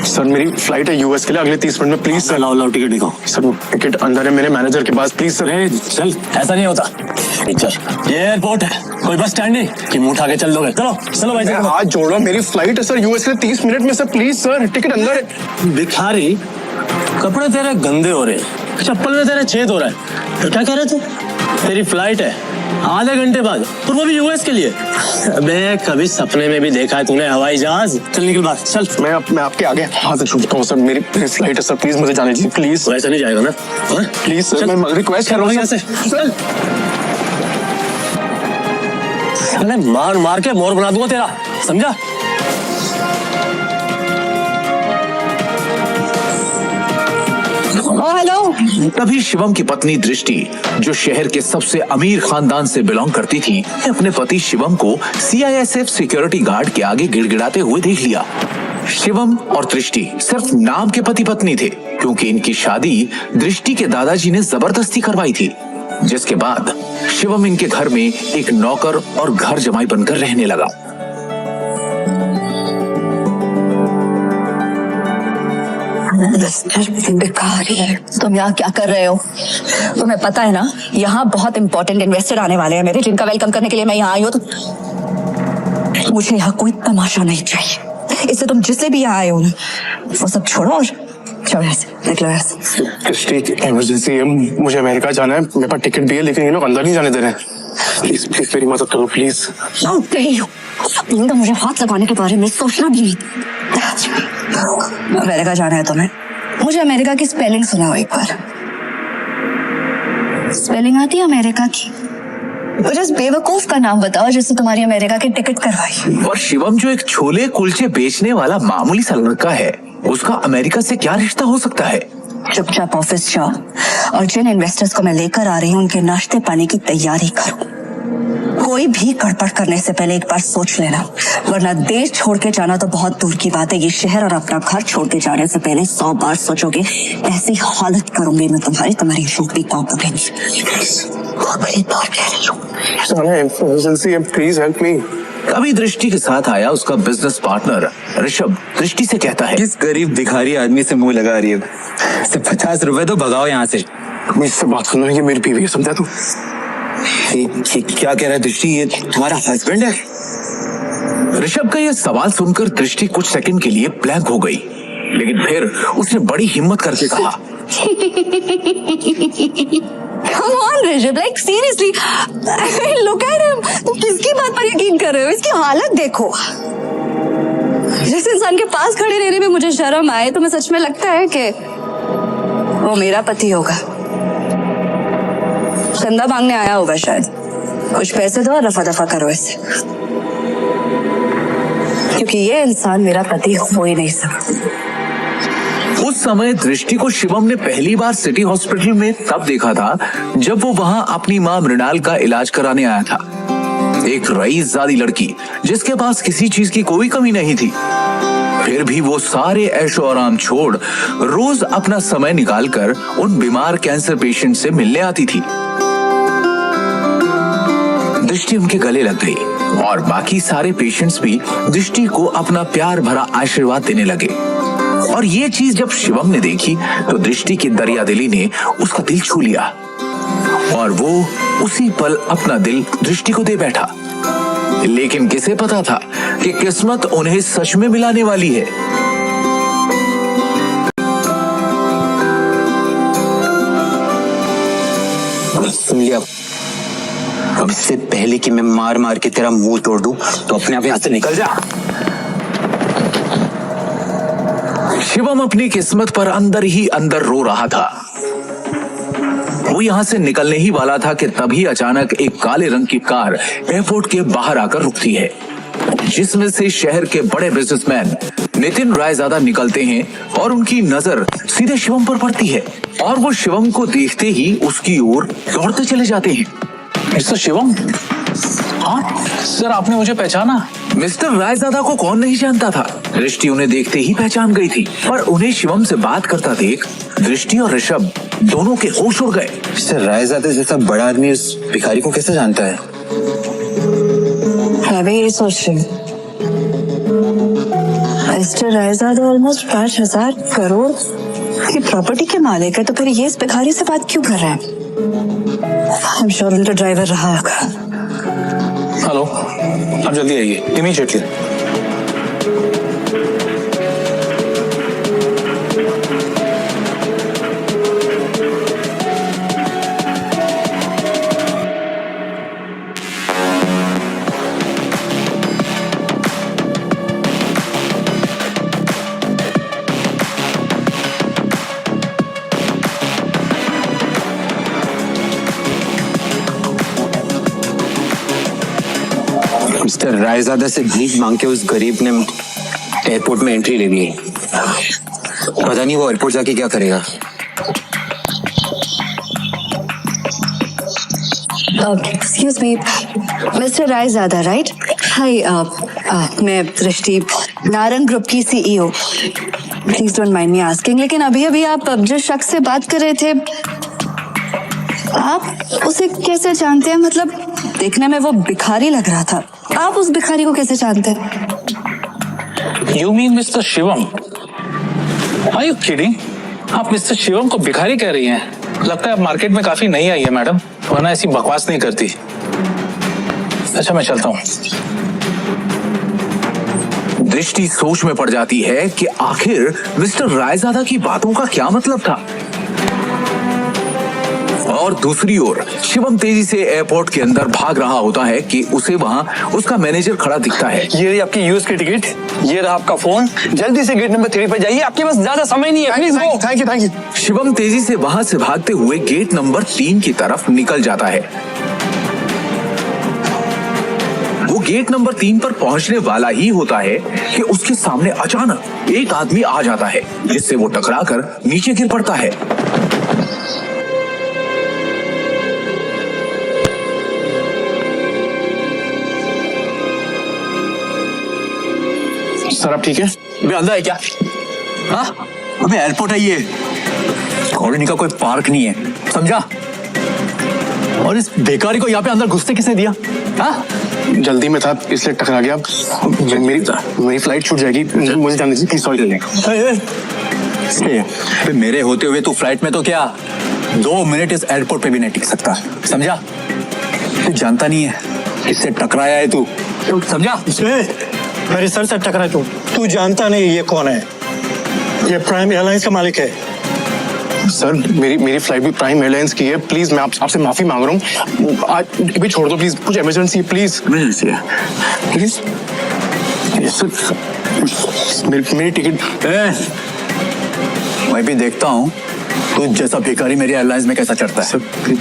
Sir मेरी flight है US के लिए अगले 30 मिनट में, प्लीज सर। लाओ टिकट दिखाओ। सर वो टिकट अंदर है मेरे मैनेजर के पास, प्लीज सर। चल, ऐसा नहीं होता। चल, ये एयरपोर्ट है, कोई बस स्टैंड नहीं कि मुंह उठा के चल दोगे। चलो चलो भाई, हाथ जोड़ रहा हूं, मेरी फ्लाइट है सर यूएस के लिए 30 मिनट में सर, प्लीज सर। टिकट अंदर है। भिखारी, कपड़े तेरे गंदे हो रहे हैं, चप्पल में तेरे छेद हो रहा है। तो क्या कह रहे थे? तेरी फ्लाइट है आधे घंटे बाद, और वो भी यूएस के लिए। अबे कभी सपने में भी देखा है तूने हवाई जहाज? चल निकल बाहर, चल। मैं आपके आगे हाथ जोड़ता हूँ सर, मेरी फ्लाइट है सर, प्लीज मुझे जाने दीजिए प्लीज। वैसा नहीं जाएगा ना? प्लीज सर, मैं रिक्वेस्ट कर रहा हूँ से। चल, मार मार के मोर बना दूंगा तेरा, समझा? हेलो। तभी शिवम की पत्नी दृष्टि, जो शहर के सबसे अमीर खानदान से बिलोंग करती थी, अपने पति शिवम को सीआईएसएफ सिक्योरिटी गार्ड के आगे गिड़गिड़ाते हुए देख लिया। शिवम और दृष्टि सिर्फ नाम के पति पत्नी थे, क्योंकि इनकी शादी दृष्टि के दादाजी ने जबरदस्ती करवाई थी, जिसके बाद शिवम इनके घर में एक नौकर और घर जमाई बनकर रहने लगा। भिखारी, तुम यहाँ क्या कर रहे हो? तुम्हें पता है ना, यहाँ बहुत इंपॉर्टेंट इन्वेस्टर आने वाले हैं मेरे, जिनका वेलकम करने के लिए मैं यहाँ आई हूँ। तो मुझे यहाँ कोई तमाशा नहीं चाहिए, इससे तुम जिससे भी यहाँ आए हो ना, वो सब छोड़ो और चलो ऐसे निकलो ऐसे। इमरजेंसी है, मुझे अमेरिका जाना है, मेरे पास टिकट भी है, लेकिन ये लोग अंदर नहीं जाने दे रहे हैं। प्लीज प्लीज मेरी मदद करो प्लीज। तो मुझे हाथ लगाने के बारे में सोचना भी नहीं। अमेरिका जाना है तुम्हें? मुझे अमेरिका की स्पेलिंग सुनाओ एक बार। स्पेलिंग आती है अमेरिका की? मुझे उस बेवकूफ का नाम बताओ जिससे तुम्हारी अमेरिका की टिकट करवाई। और शिवम जो एक छोले कुलचे बेचने वाला मामूली सा लड़का है, उसका अमेरिका से क्या रिश्ता हो सकता है? चुपचाप ऑफिस जाओ और जिन इन्वेस्टर्स को मैं लेकर आ रही हूँ उनके नाश्ते पानी की तैयारी करो। कोई भी गड़बड़ करने से पहले एक बार सोच लेना, वरना देश छोड़ के जाना तो बहुत दूर की बात है, ये शहर और अपना घर छोड़ के जाने से पहले 100 बार सोचोगे। ऐसी हालत करूंगी मैं तुम्हारी नौकरी कौन करेगी। Please help me. कभी दृष्टि के साथ आया उसका बिजनेस पार्टनर ऋषभ दृष्टि से कहता है, किस गरीब भिखारी आदमी से मुंह लगा रही है? सिर्फ 50 रुपए तो भगाओ यहाँ से। इससे बात करना, ये मेरी बीवी है, समझा तू? क्या कह रहा है दृष्टि, ये तुम्हारा हस्बैंड है? ऋषभ का यह सवाल सुनकर दृष्टि कुछ सेकंड के लिए ब्लैंक हो गई, लेकिन फिर उसने बड़ी हिम्मत करके कहा, Come on Rishabh, like seriously, look at him. तुम किसकी बात पर यकीन कर रहे हो? इसकी हालत देखो। जिस इंसान के पास खड़े रहने में मुझे शर्म आए, तुम्हें सच में लगता है कि वो मेरा पति होगा? चंदा मांगने आया होगा शायद। कुछ पैसे दो और रफा दफा करो इसे, क्योंकि ये इंसान मेरा पति हो ही नहीं सकता। उस समय दृष्टि को शिवम ने पहली बार सिटी हॉस्पिटल में तब देखा था जब वो वहां अपनी मां मृणाल का इलाज कराने आया था। एक रईसजादी लड़की जिसके पास किसी चीज की कोई कमी नहीं थी, फिर भी वो सारे ऐशो आराम छोड़ रोज अपना समय निकालकर उन बीमार कैंसर पेशेंट से मिलने आती थी। दृष्टि उनके गले लग गई और बाकी सारे पेशेंट्स भी दृष्टि को अपना प्यार भरा आशीर्वाद देने लगे। और ये चीज जब शिवम ने देखी तो दृष्टि की दरियादिली ने उसका दिल छू लिया और वो उसी पल अपना दिल दृष्टि को दे बैठा। लेकिन किसे पता था कि किस्मत उन्हें सच में मिलाने वाली है। सुन लिया, अब इससे पहले कि मैं मार मार के तेरा मुंह तोड़ दूं, तो अपने आप यहाँ से निकल जा। शिवम अपनी किस्मत पर अंदर ही अंदर रो रहा था। वो यहाँ से निकलने ही वाला था कि तभी अचानक एक काले रंग की कार एयरपोर्ट के बाहर आकर रुकती है, जिसमें से शहर के बड़े बिजनेसमैन नितिन रायजादा निकलते हैं और उनकी नजर सीधे शिवम पर पड़ती है और वो शिवम को देखते ही उसकी ओर दौड़ते चले जाते हैं। मिस्टर शिवम? हाँ सर, आपने मुझे पहचाना? मिस्टर रायजादा को कौन नहीं जानता था। दृष्टि उन्हें देखते ही पहचान गई थी, पर उन्हें शिवम से बात करता देख दृष्टि और ऋषभ दोनों के होश उड़ गए। मिस्टर रायजादा जैसा बड़ा आदमी उस भिखारी को कैसे जानता है? मैं भी यही सोच रही हूँ। मिस्टर रायजादा ऑलमोस्ट 5,000 करोड़ की प्रॉपर्टी के मालिक है, तो फिर ये इस भिखारी से बात क्यों कर रहे हैं? I'm sure उनका ड्राइवर रहा होगा। हेलो, आप जल्दी आइए इमीडिएटली। मिस्टर रायजादा से भीख मांग के उस गरीब ने एयरपोर्ट में एंट्री ले ली। पता नहीं वो एयरपोर्ट जाके क्या करेगा। Excuse me, Mr. Raizada, right? Hi, मैं दृष्टि, नारंग ग्रुप की CEO। Please don't mind me asking, लेकिन अभी अभी आप जिस शख्स से बात कर रहे थे, आप उसे कैसे जानते हैं? मतलब देखने में वो भिखारी लग रहा था, आप उस भिखारी को कैसे जानते हैं? You mean Mr. Shivam? Are you kidding? आप मिस्टर शिवम को भिखारी कह रही हैं? लगता है आप मार्केट में काफी नई आई है मैडम, वरना ऐसी बकवास नहीं करती। अच्छा, मैं चलता हूँ। दृष्टि सोच में पड़ जाती है कि आखिर मिस्टर रायजादा की बातों का क्या मतलब था। और दूसरी ओर शिवम तेजी से एयरपोर्ट के अंदर भाग रहा होता है कि उसे वहां उसका मैनेजर खड़ा दिखता है। ये रही आपकी यूएस की टिकट, ये रहा आपका फोन, जल्दी से गेट नंबर 3 पर जाइए, आपके पास ज्यादा समय नहीं है, please go. Thank you. Shivam तेजी से वहां से भागते हुए गेट नंबर 3 की तरफ निकल जाता है। वो गेट नंबर 3 पर पहुंचने वाला ही होता है कि उसके सामने अचानक एक आदमी आ जाता है, जिससे वो टकराकर नीचे गिर पड़ता है। सर आप ठीक है? अबे अंधा है क्या? हाँ? अबे एयरपोर्ट है ये, कॉलोनी का कोई पार्क नहीं है, समझा? और इस बेकारी को यहाँ पे अंदर घुसने किसने दिया? हाँ? जल्दी में था इसलिए टकरा गया। मेरी फ्लाइट छूट जाएगी, मुझे जाने दीजिए प्लीज। सॉरी। अबे मेरे होते हुए तू फ्लाइट में तो क्या 2 मिनट इस एयरपोर्ट पे भी नहीं टिक सकता, समझा? तू जानता नहीं है किससे टकराया है तू, समझा? मेरे सर से टकरा तू जानता नहीं ये कौन है? ये प्राइम एयरलाइंस का मालिक है। सर मेरी फ्लाइट भी प्राइम एयरलाइंस की है, प्लीज मैं आपसे माफी मांग रहा हूँ। आज भी छोड़ दो प्लीज, कुछ इमरजेंसी है, प्लीज इमरजेंसी है प्लीज। सर मेरी टिकट। मैं भी देखता हूँ तू जैसा भिखारी मेरी एयरलाइंस में कैसा चढ़ता है,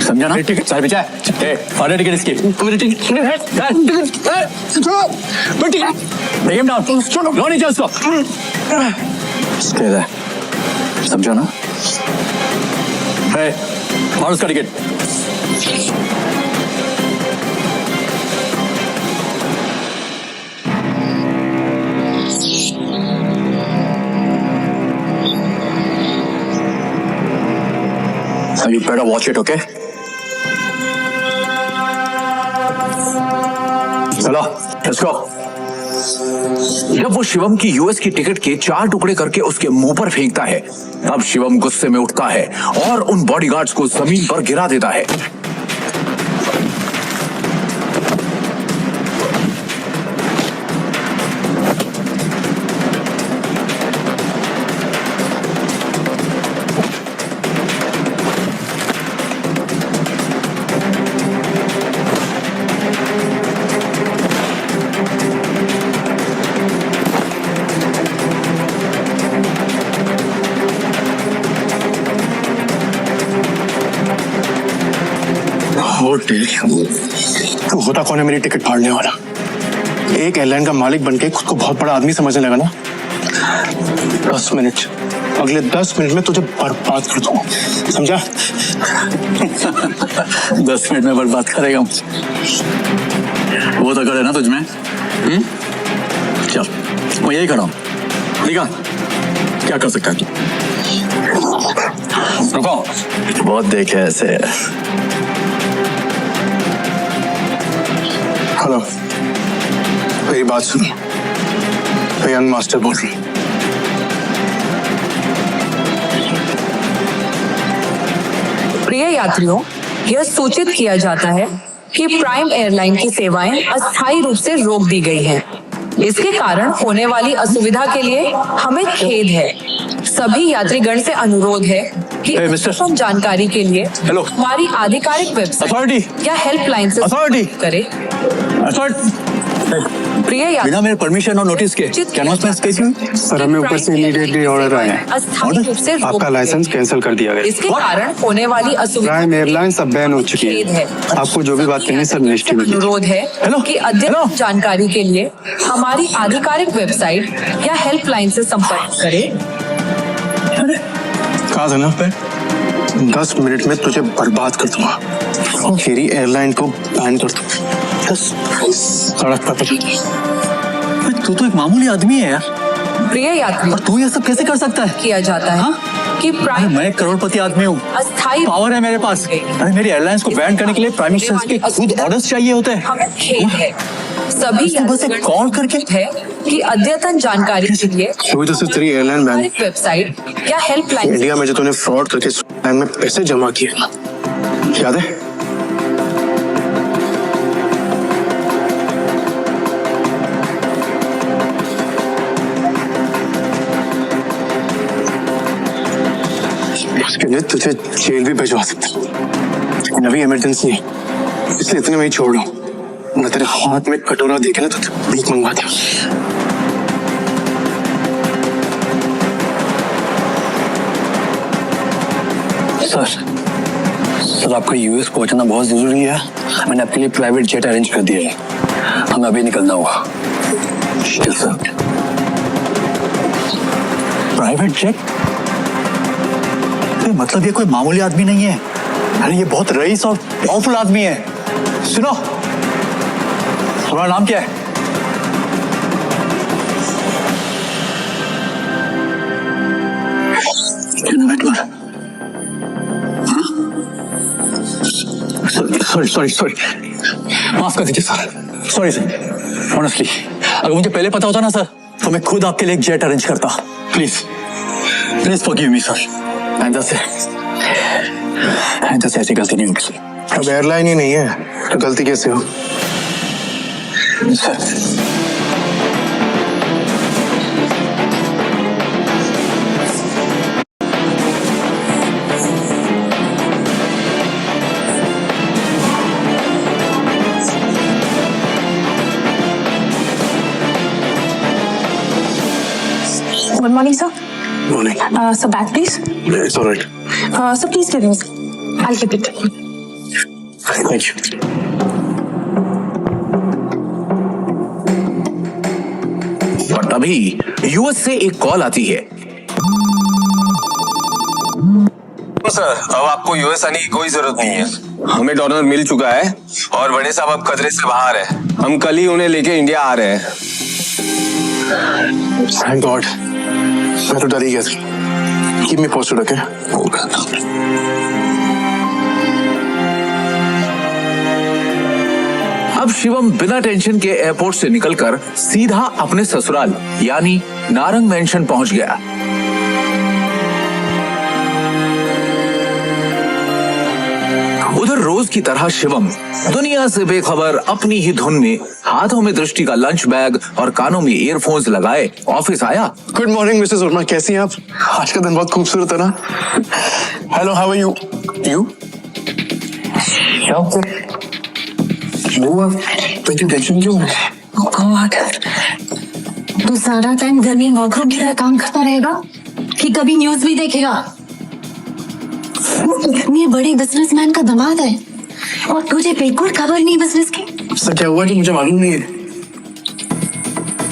समझा ना? टिकट सारे बिछा है, फाड़े टिकट इसकी। लो नीचे उसको, समझो ना? और उसका ticket. You better watch it, okay? चलो, let's go. जब वो शिवम की यूएस की टिकट के 4 टुकड़े करके उसके मुंह पर फेंकता है, तब शिवम गुस्से में उठता है और उन बॉडीगार्ड्स को जमीन पर गिरा देता है। तो होता कौन है मेरी टिकट फाड़ने वाला? एक एयरलाइन का मालिक बनके खुद को बहुत बड़ा आदमी समझने लगा ना। 10 मिनट, अगले 10 मिनट में तुझे बर्बाद कर दूंगा, समझा? 10 मिनट में बर्बाद करेगा मुझे, वो तो करे ना तुझ में। चल मैं यही खड़ा हूँ, देखा क्या कर सकता है? रुको, बहुत देखे ऐसे। हेलो, मेरी बात सुनो, मैं यंग मास्टर बोल रहा हूँ। यात्रियों, यह सूचित किया जाता है कि प्राइम एयरलाइन की सेवाएं अस्थायी रूप से रोक दी गई हैं। इसके कारण होने वाली असुविधा के लिए हमें खेद है। सभी यात्रीगण से अनुरोध है कि मिस्टर जानकारी के लिए हेलो हमारी आधिकारिक वेबसाइट अथॉरिटी या हेल्पलाइन से अथॉरिटी करें। प्रिय यात्री, बिना मेरे परमिशन और नोटिस के अनाउंसमेंट कैसी हुई? सर हमें ऊपर से इमीडिएटली ऑर्डर आया है, अस्थायी रूप से आपका लाइसेंस कैंसिल कर दिया गया। इसके कारण होने वाली असुविधा प्राइम एयरलाइंस अब बैन हो चुकी है। आपको जो भी बात करनी है सर नेक्स्ट में अनुरोध है कि अद्यतन जानकारी के लिए हमारी आधिकारिक वेबसाइट या हेल्पलाइन से संपर्क करें। कहा था ना 10 मिनट में तुझे बर्बाद कर दूंगा, तेरी एयरलाइन को बैन कर दूंगा। सड़क पर तू तो एक मामूली आदमी है यार, प्रिय यात्री, तू ये सब कैसे कर सकता है? किया जाता है कि प्राइम मैं एक करोड़पति आदमी हूँ, अस्थायी पावर है मेरे पास। अरे मेरी एयरलाइंस को बैन करने के लिए प्राइम मिनिस्टर के खुद ऑर्डर्स चाहिए होते हैं। हमें खेद है। सभी बस एक कॉल करके है कि अद्यतन जानकारी के लिए वही तो सिर्फ तेरी एयरलाइन बैन। वेबसाइट या हेल्पलाइन इंडिया में जो तूने फ्रॉड करके बैंक में पैसे जमा किए याद है? उसके लिए तुझे जेल भी भिजवा सकता, नवी इमरजेंसी इसलिए इतने में ही छोड़ रहा हूँ। न तेरे हाथ में कटोरा देखे ना तो भीख मंगवा दे। सर आपका यूएस पहुंचना बहुत जरूरी है। मैंने आपके लिए प्राइवेट जेट अरेंज कर दिया है, हमें अभी निकलना होगा। Sir private jet? मतलब ये कोई मामूली आदमी नहीं है, अरे ये बहुत रईस और पावरफुल आदमी है। सुनो, तुम्हारा नाम क्या है? सॉरी माफ कर दीजिए सर, सॉरी सर। ऑनेस्टली अगर मुझे पहले पता होता ना सर तो मैं खुद आपके लिए एक जेट अरेंज करता। Please forgive me sir. आइंदा से ऐसी गलती नहीं होगी। अब एयरलाइन ही नहीं है तो गलती कैसे हो? Sir Good morning, sir. Morning. So bag, please. It's all right. So please give me. I'll keep it. Thank you. और तभी यूएस से एक कॉल आती है। सर अब आपको यूएस आने की कोई जरूरत नहीं है, हमें डॉलर मिल चुका है और बड़े साहब अब खतरे से बाहर है। हम कल ही उन्हें लेके इंडिया आ रहे हैं। Thank God. मैं तो डर ही गया था। Keep me posted, okay? अब शिवम बिना टेंशन के एयरपोर्ट से निकलकर सीधा अपने ससुराल यानी नारंग मेंशन पहुंच गया। उधर रोज की तरह शिवम दुनिया से बेखबर अपनी ही धुन में हाथों में दृष्टि का लंच बैग और कानों में ईयरफोन्स लगाए ऑफिस आया। गुड मॉर्निंग मिसेस वर्मा, कैसी हैं आप? आज का दिन बहुत खूबसूरत है ना? Hello, how are you? You tension क्यों है? तू सारा टाइम घर में वर्करूम की तरह काम करता रहेगा कि कभी न्यूज भी देखेगा? इतने बड़े बिजनेसमैन का दामाद है और तुझे बिल्कुल खबर नहीं बिजनेस की। सर क्या हुआ कि मुझे मालूम नहीं है।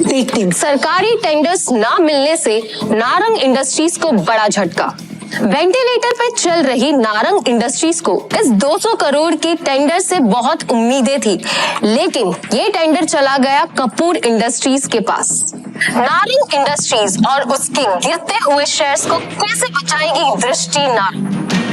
देखते सरकारी टेंडर्स ना मिलने से नारंग इंडस्ट्रीज को बड़ा झटका। वेंटिलेटर पे चल रही नारंग इंडस्ट्रीज को इस 200 करोड़ के टेंडर से बहुत उम्मीदें थी, लेकिन ये टेंडर चला गया कपूर इंडस्ट्रीज के पास। नारंग इंडस्ट्रीज और उसके गिरते हुए शेयर्स को कैसे बचाएगी दृष्टि नारंग?